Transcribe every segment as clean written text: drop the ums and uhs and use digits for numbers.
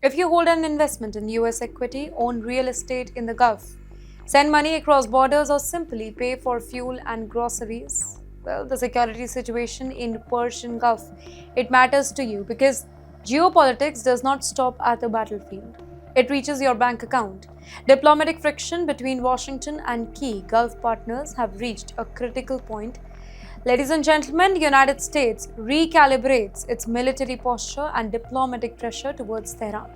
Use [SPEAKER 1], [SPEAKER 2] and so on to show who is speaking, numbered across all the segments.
[SPEAKER 1] If you hold an investment in US equity, own real estate in the Gulf, send money across borders, or simply pay for fuel and groceries, well, the security situation in Persian Gulf, it matters to you because geopolitics does not stop at the battlefield. It reaches your bank account. Diplomatic friction between Washington and key Gulf partners have reached a critical point. Ladies and gentlemen, the United States recalibrates its military posture and diplomatic pressure towards Tehran.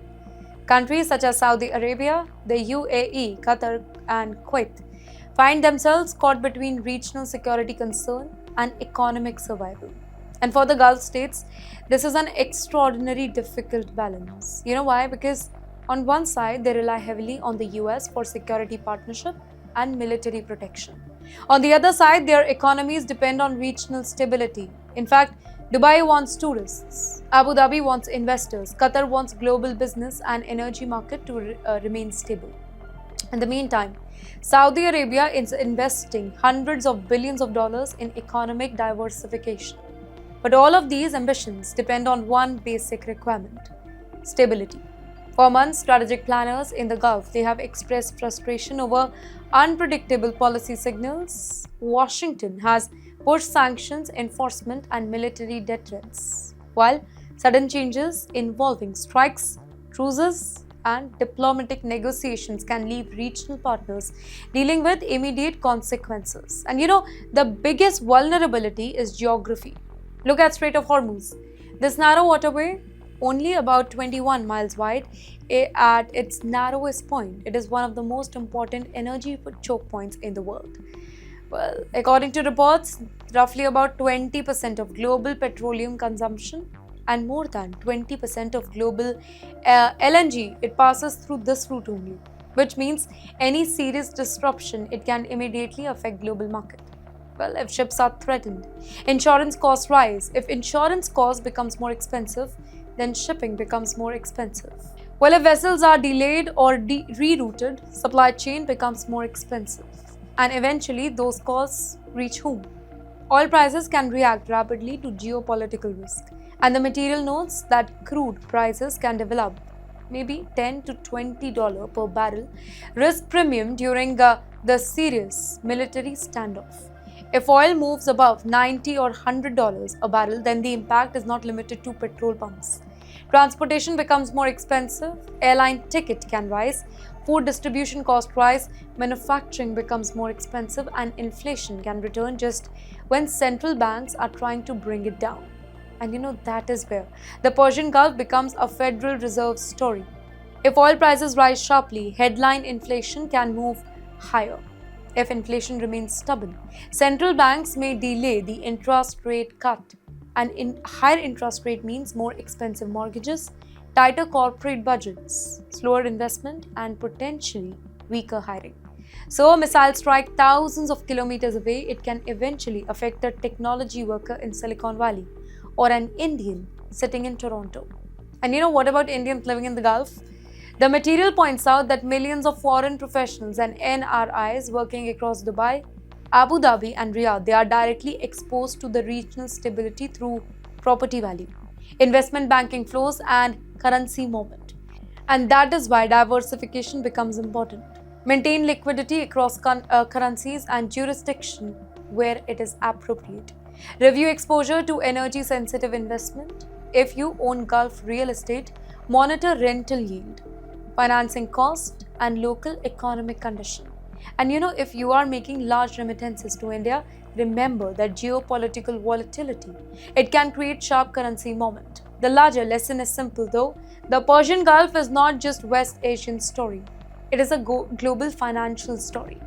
[SPEAKER 1] Countries such as Saudi Arabia, the UAE, Qatar, and Kuwait find themselves caught between regional security concern and economic survival. And for the Gulf states, this is an extraordinarily difficult balance. You know why? Because on one side, they rely heavily on the US for security partnership and military protection. On the other side, their economies depend on regional stability. In fact, Dubai wants tourists, Abu Dhabi wants investors, Qatar wants global business and energy market to remain stable. In the meantime, Saudi Arabia is investing hundreds of billions of dollars in economic diversification. But all of these ambitions depend on one basic requirement: stability. For months, strategic planners in the Gulf, they have expressed frustration over unpredictable policy signals. Washington has pushed sanctions, enforcement, and military deterrence, while sudden changes involving strikes, truces, and diplomatic negotiations can leave regional partners dealing with immediate consequences. And the biggest vulnerability is geography. Look at Strait of Hormuz. This narrow waterway, only about 21 miles wide, at its narrowest point, it is one of the most important energy choke points in the world. Well, according to reports, roughly about 20% of global petroleum consumption and more than 20% of global LNG, it passes through this route only, which means any serious disruption, it can immediately affect global market. Well, if ships are threatened, insurance costs rise. If insurance cost becomes more expensive, then shipping becomes more expensive. Well, if vessels are delayed or rerouted, supply chain becomes more expensive. And eventually, those costs reach whom? Oil prices can react rapidly to geopolitical risk. And the material notes that crude prices can develop maybe $10 to $20 per barrel risk premium during the serious military standoff. If oil moves above $90 or $100 a barrel, then the impact is not limited to petrol pumps. Transportation becomes more expensive, airline ticket can rise, food distribution cost rise, manufacturing becomes more expensive, and inflation can return just when central banks are trying to bring it down. And that is where the Persian Gulf becomes a Federal Reserve story. If oil prices rise sharply, headline inflation can move higher. If inflation remains stubborn, central banks may delay the interest rate cut. And higher interest rate means more expensive mortgages, tighter corporate budgets, slower investment, and potentially weaker hiring. So a missile strike thousands of kilometers away, it can eventually affect a technology worker in Silicon Valley or an Indian sitting in Toronto. And what about Indians living in the Gulf? The material points out that millions of foreign professionals and NRIs working across Dubai, Abu Dhabi, and Riyadh, they are directly exposed to the regional stability through property value, investment banking flows, and currency movement. And that is why diversification becomes important. Maintain liquidity across currencies and jurisdiction where it is appropriate. Review exposure to energy-sensitive investment. If you own Gulf real estate, monitor rental yield, financing cost, and local economic condition. And if you are making large remittances to India, remember that geopolitical volatility, it can create sharp currency movement. The larger lesson is simple though. The Persian Gulf is not just West Asian story. It is a global financial story.